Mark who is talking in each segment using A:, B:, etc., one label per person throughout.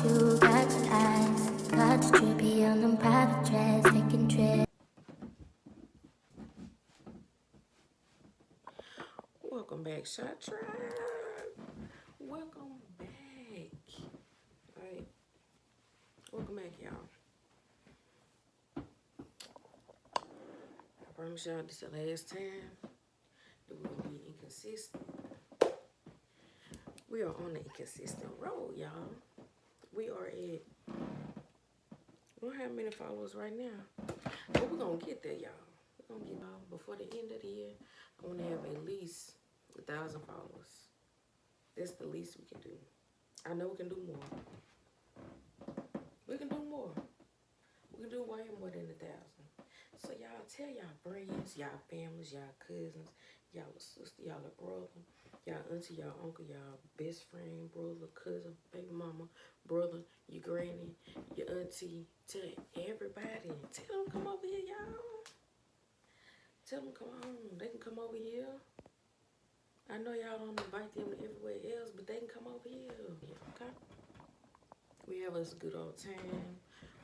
A: you got the eyes, got the drippy on them private jets, taking trips.
B: Welcome back, Shot Tribe. Welcome back. Alright. Welcome back, y'all. I promise y'all this is the last time that we're gonna be inconsistent. We are on the inconsistent road, y'all. We are at, we don't have many followers right now, but we're gonna get there, y'all. We're gonna get before the end of the year. I want to have at least 1,000 followers. That's the least we can do. I know we can do more. We can do more. We can do way more than 1,000. So y'all tell y'all friends, y'all families, y'all cousins, y'all sister, y'all brother, y'all auntie, y'all uncle, y'all best friend, brother, cousin, baby mama, brother, your granny, your auntie. Tell everybody. Tell them come over here, y'all. Tell them come on. They can come over here. I know y'all don't invite them everywhere else, but they can come over here. Okay? We have us a good old time.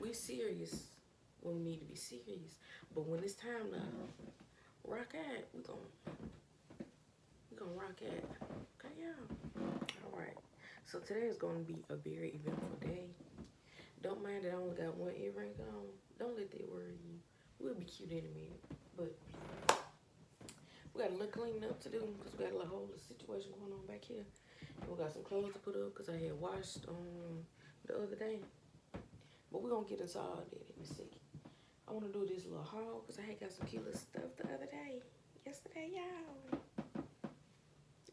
B: We serious when we need to be serious. But when it's time to rock out, we gonna rock out. Okay, y'all? Alright. So today is gonna be a very eventful day. Don't mind that I only got one earring on. Don't let that worry you. We'll be cute in a minute. But we got a little cleaning up to do because we got a whole situation going on back here. And we got some clothes to put up because I had washed the other day. But we're going to get into all that in a second. I want to do this little haul because I had got some cute little stuff the other day. Yesterday, y'all.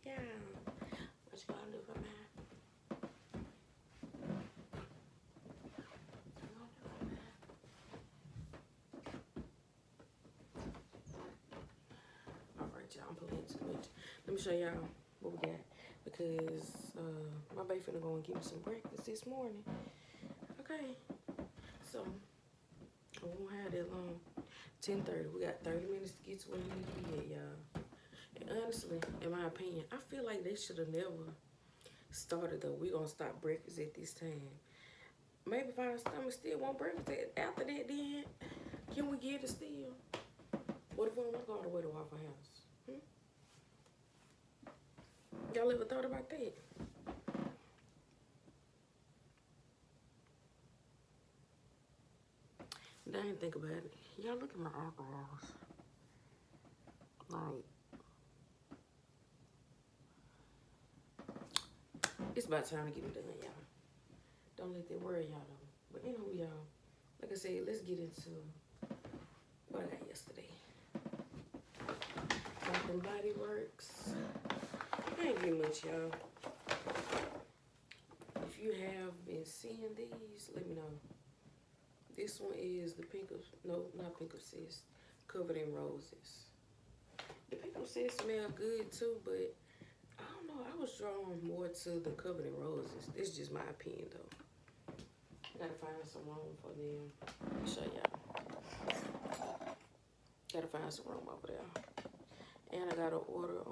B: Yeah. What you going to do for me? I'm playing too much. Let me show y'all what we got because my baby finna go and give me some breakfast this morning. Okay, so I won't have that long. 10:30. We got 30 minutes to get to where we need to be at, y'all. And honestly, in my opinion, I feel like they should have never started though. We gonna stop breakfast at this time. Maybe if our stomach still want breakfast after that, then can we get it still? What if we don't want to go all the way to Waffle House? Y'all ever thought about that? I didn't think about it. Y'all look at my eyebrows. Like, it's about time to get it done, y'all. Don't let that worry y'all though. But anyway, y'all, like I said, let's get into what I got yesterday. Bath and Body Works. I ain't getting much, y'all. If you have been seeing these, let me know. This one is the Pink of, no, not Pink Obsessed, Covered in Roses. The Pink Obsessed smell good too, but I don't know. I was drawn more to the Covered in Roses. This is just my opinion though. I gotta find some room for them. Let me show y'all. Gotta find some room over there. And I gotta order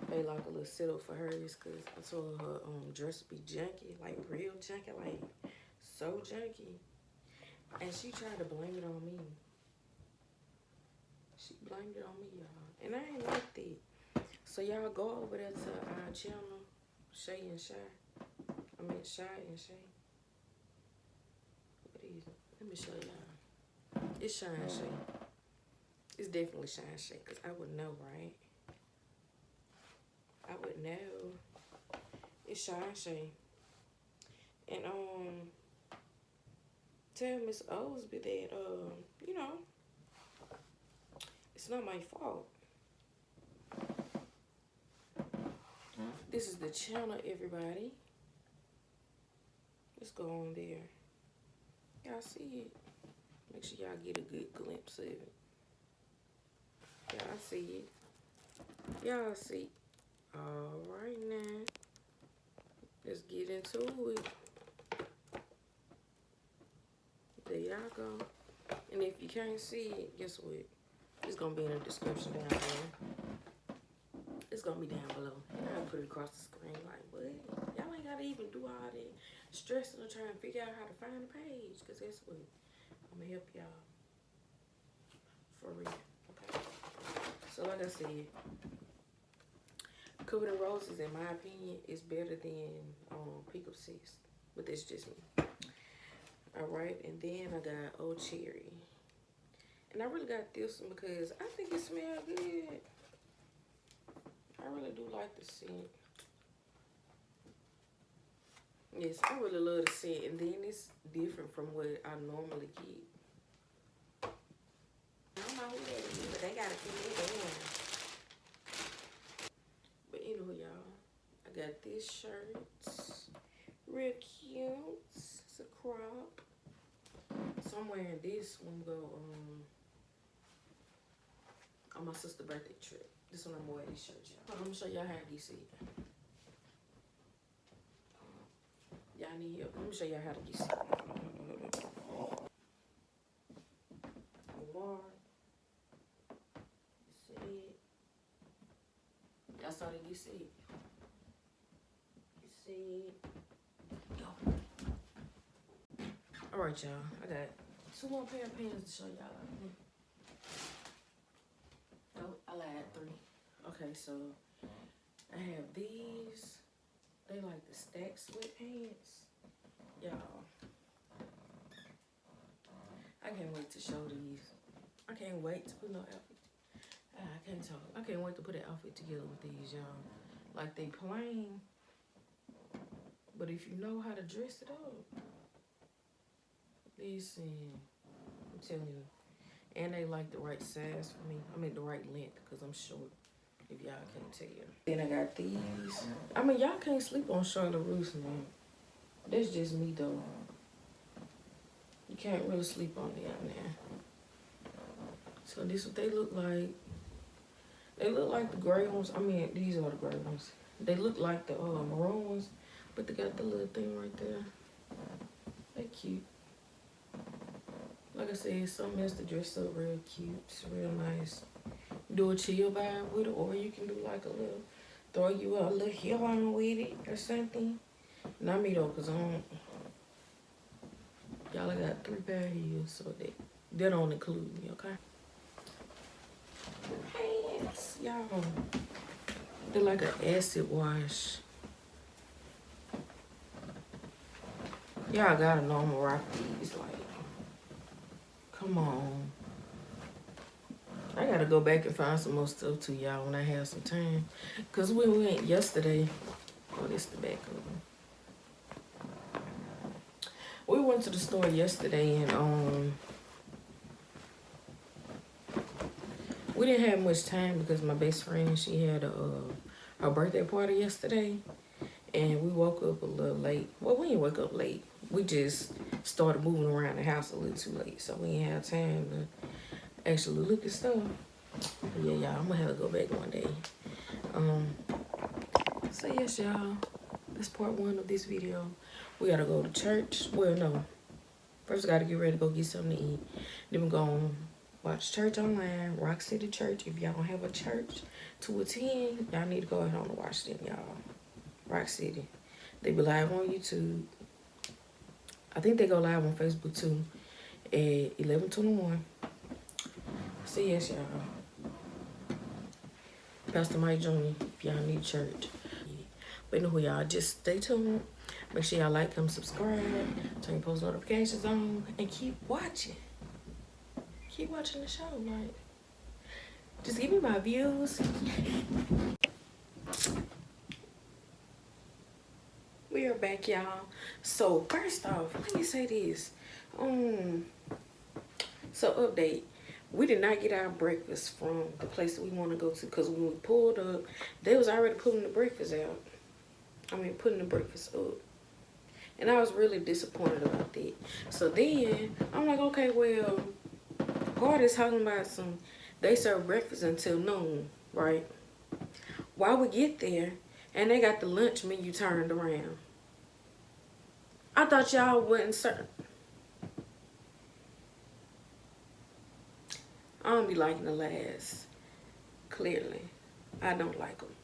B: they like a little setup for hers because I told her dress be junky, like real junky, like so junky. And she tried to blame it on me. She blamed it on me, y'all. And I ain't like that. So y'all go over there to our channel, Hi.Itsshy. I mean Hi.Itsshy. What is it? Let me show y'all. It's Hi.Itsshy. It's definitely Hi.Itsshy because I would know, right? I would know. It's Hi.Itsshy. And tell Miss Osby that you know, it's not my fault. This is the channel, everybody. Let's go on there. Y'all see it? Make sure y'all get a good glimpse of it. Y'all see it? Y'all see? All right now. Let's get into it. There y'all go. And if you can't see it, guess what? It's gonna be in the description down below. It's gonna be down below. And I'll put it across the screen like, what? Y'all ain't gotta even do all that. stressing or trying to figure out how to find a page. Because guess what? I'm going to help y'all. For real. Okay. So like I said, Covered in Roses, in my opinion, is better than Pick Up Six. But that's just me. Alright. And then I got Old Cherry. And I really got this one because I think it smells good. I really do like the scent. Yes, I really love the scent. And then it's different from what I normally get. I don't know who that is, but they gotta keep me down. But anyway, y'all, I got this shirt. Real cute. It's a crop. So I'm wearing this when we go on my sister's birthday trip. This one I'm wearing this shirt, y'all. I'm gonna show y'all how to get seat. Y'all need help. Let me show y'all how to get seat. More. See. Y'all started to get seat. See. Go. Alright, y'all. I got 2 more pair of pants to show y'all. Oh, I lied, 3. Okay, so I have these. They like the stack sweatpants. Y'all. I can't wait to show these. I can't wait to put no outfit. I can't talk. I can't wait to put an outfit together with these, y'all. Like they plain. But if you know how to dress it up. Listen. I'm telling you. And they like the right size for me. I mean the right length because I'm short. If y'all can't tell. Then I got these. I mean, y'all can't sleep on Charlotte Russe, man. That's just me, though. You can't really sleep on them now. So this is what they look like. They look like the gray ones. I mean, these are the gray ones. They look like the maroon ones, but they got the little thing right there. They cute. Like I said, something else to dress up real cute. It's real nice. Do a chill vibe with it, or you can do like a little, throw you a little heel on with it or something. Not me though, cause I don't. Y'all, I got 3 pair of heels, so they don't include me, okay? Pants, y'all. They're like an acid wash. Y'all gotta know I'm gonna rock these. Like, come on. I gotta go back and find some more stuff too, y'all, when I have some time. Cause we went yesterday. Oh, this the back of them. We went to the store yesterday and we didn't have much time because my best friend, she had her birthday party yesterday, and we woke up a little late. Well, we didn't wake up late. We just started moving around the house a little too late, so we didn't have time to actually look at stuff. But yeah, y'all, I'm gonna have to go back one day. So yes, y'all, that's part 1 of this video. We gotta go to church. Well, no. First, I gotta get ready to go get something to eat. Then we're gonna watch church online, Rock City Church. If y'all don't have a church to attend, y'all need to go ahead and watch them, y'all. Rock City. They be live on YouTube. I think they go live on Facebook too at 11:21. So yes, y'all. Pastor Mike Jr., if y'all need church. But anyway, y'all, just stay tuned. Make sure y'all like, comment, subscribe, turn your post notifications on, and keep watching. Keep watching the show. Like, just give me my views. We are back, y'all. So first off, let me say this. So update. We did not get our breakfast from the place that we want to go to because when we pulled up, they was already putting the breakfast out. I mean, putting the breakfast up. And I was really disappointed about that. So then, I'm like, okay, well, Hard is talking about they serve breakfast until noon, right? While we get there, and they got the lunch menu turned around. I thought y'all wouldn't serve. I don't be liking the last. Clearly, I don't like them.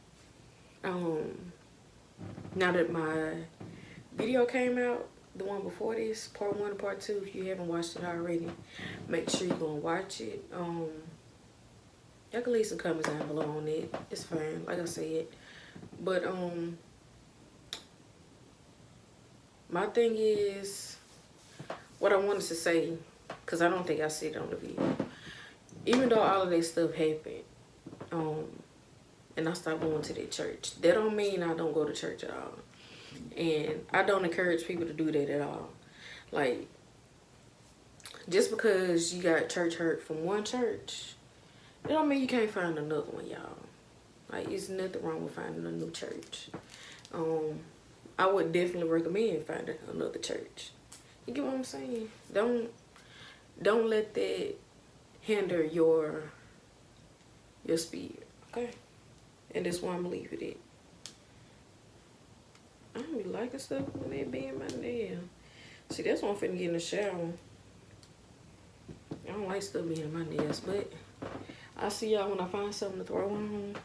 B: Now that my video came out, the one before this, part 1 and part 2. If you haven't watched it already, make sure you go and watch it. Y'all can leave some comments down below on it. It's fine, like I said. But my thing is, what I wanted to say, because I don't think I said it on the video. Even though all of that stuff happened, and I stopped going to that church, that don't mean I don't go to church at all. And I don't encourage people to do that at all. Like, just because you got church hurt from one church, it don't mean you can't find another one, y'all. Like, it's nothing wrong with finding a new church. I would definitely recommend finding another church. You get what I'm saying? Don't let that hinder your spirit, okay? And that's why I'm gonna leave it at. I don't be liking stuff when they be in my nail. See, that's why I'm finna get in the shower. I don't like stuff being in my nails, but I'll see y'all when I find something to throw on.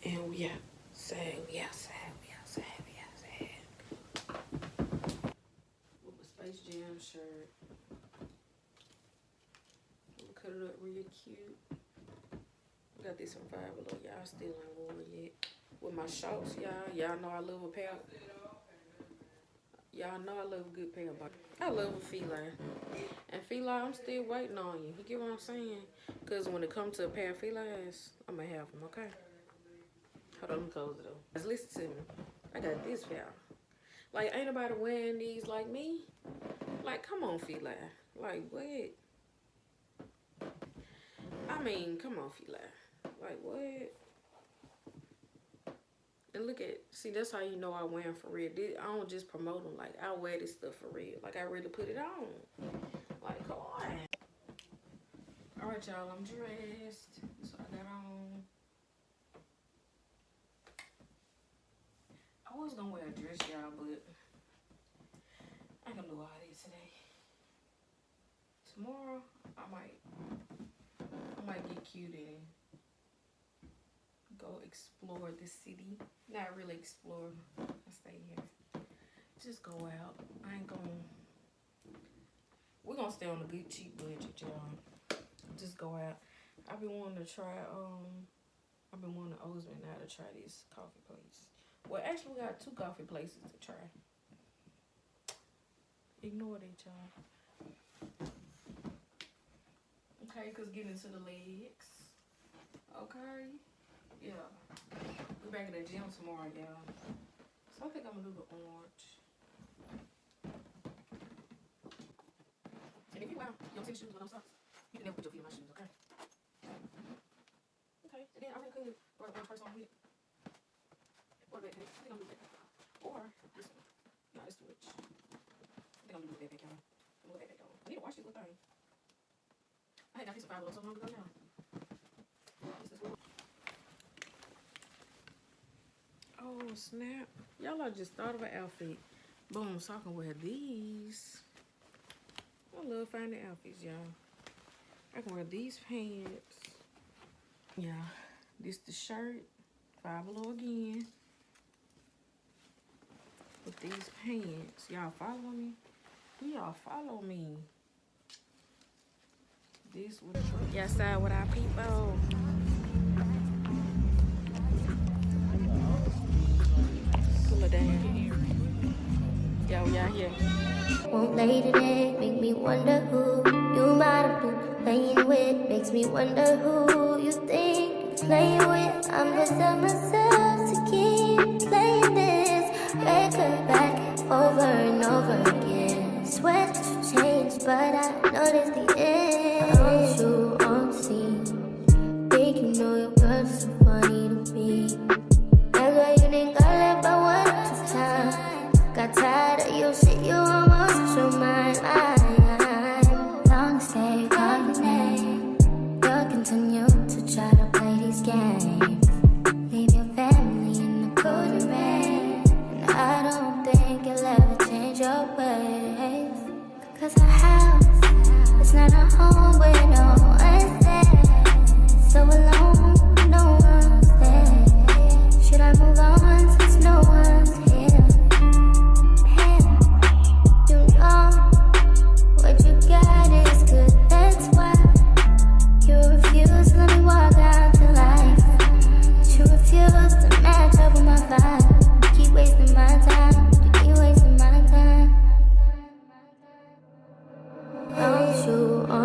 B: And we outside. With my Space Jam shirt. I'm gonna cut it up real cute. Got this from Five Below. Y'all still ain't worn it yet. With my shorts, y'all know I love a pair. Y'all know I love a good pair of bottoms. I love a feline. And feline, I'm still waiting on you. You get what I'm saying? Because when it comes to a pair of felines, I'm going to have them, okay? Hold on, let me close it up. Just listen to me. I got this pair. Like, ain't nobody wearing these like me? Like, come on, feline. Like, what? I mean, come on, feline. Like, what? And look at, see, that's how you know I wear them for real. I don't just promote them. Like, I wear this stuff for real. Like, I really put it on. Like, come on. All right, y'all, I'm dressed. That's what I got on. I was gonna wear a dress, y'all, but I ain't gonna do all that today. Tomorrow, I might get cute and go explore the city. Not really explore. I stay here. Just go out. We're gonna stay on a good cheap budget, y'all. Just go out. I've been wanting to try Osman now to try this coffee place. Well, actually, we got 2 coffee places to try. Ignore that, y'all. Okay, because getting into the legs. Okay. Yeah. We're back in the gym tomorrow, y'all. So I think I'm going to do the orange. And if you wear your tennis shoes with no socks, you can never put your feet in my shoes, okay? Okay. And then I really could wear the orange first on with it. Or the backpack. I think I'm going to do that. Or this one. No, it's too rich. I think I'm going to do the backpack, y'all. I'm going to backpack on. I need to wash this little thing. I had got this at 5 Below so long ago now. Oh, snap. Y'all, I just thought of an outfit. Boom, so I can wear these. I love finding outfits, y'all. I can wear these pants. Yeah, this the shirt. 5 Below again. With these pants. Y'all follow me? Do y'all follow me? This with the y'all side with our people. Cool it down. Y'all here.
A: Won't lay today, make me wonder who you might have been playing with. Makes me wonder who you think you're playing with. I'm gonna tell myself to keep playing this record back over and over again. Swear that you changed, but I noticed the end. I want you on the scene. Think you know your girl's so funny to me. That's why you think I left by 1 or 2 times. Got tired of your shit, you almost lost your mind. Long stay, call your name. You'll continue to try to play these games. Leave your family in the cold rain. And I don't think you'll ever change your ways. Cause our house is not a home.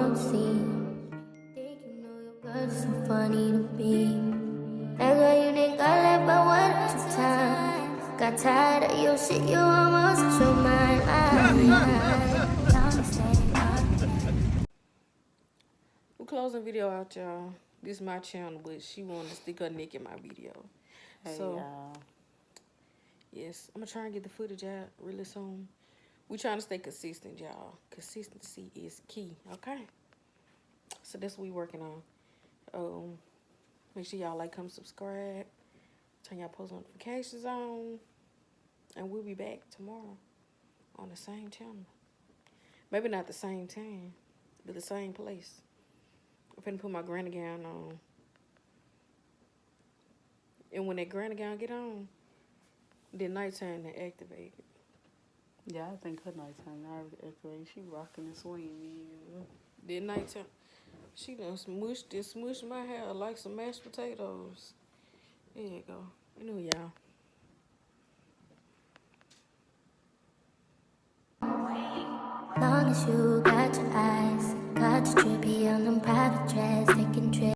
A: on the scene. Think you know your girl is so funny to be. That's why you didn't got left but one or two times. Got tired of your shit, you almost lost your mind.
B: We're closing video out, y'all. This is my channel, but she wanted to stick her neck in my video.
C: Hey,
B: so, yes, I'm going to try and get the footage out really soon. We're trying to stay consistent, y'all. Consistency is key, okay? So that's what we working on. Make sure y'all like, comment, subscribe. Turn y'all post notifications on. And we'll be back tomorrow on the same channel. Maybe not the same time, but the same place. I'm finna put my granny gown on. And when that granny gown get on, then nighttime they activate it.
C: Yeah, I think her nighttime already activated. She rocking and swinging.
B: Then nighttime, she done smushed my hair like some mashed potatoes. There you go. Anyway, y'all.
A: Long as you got your eyes, got your trippy on them private jets, taking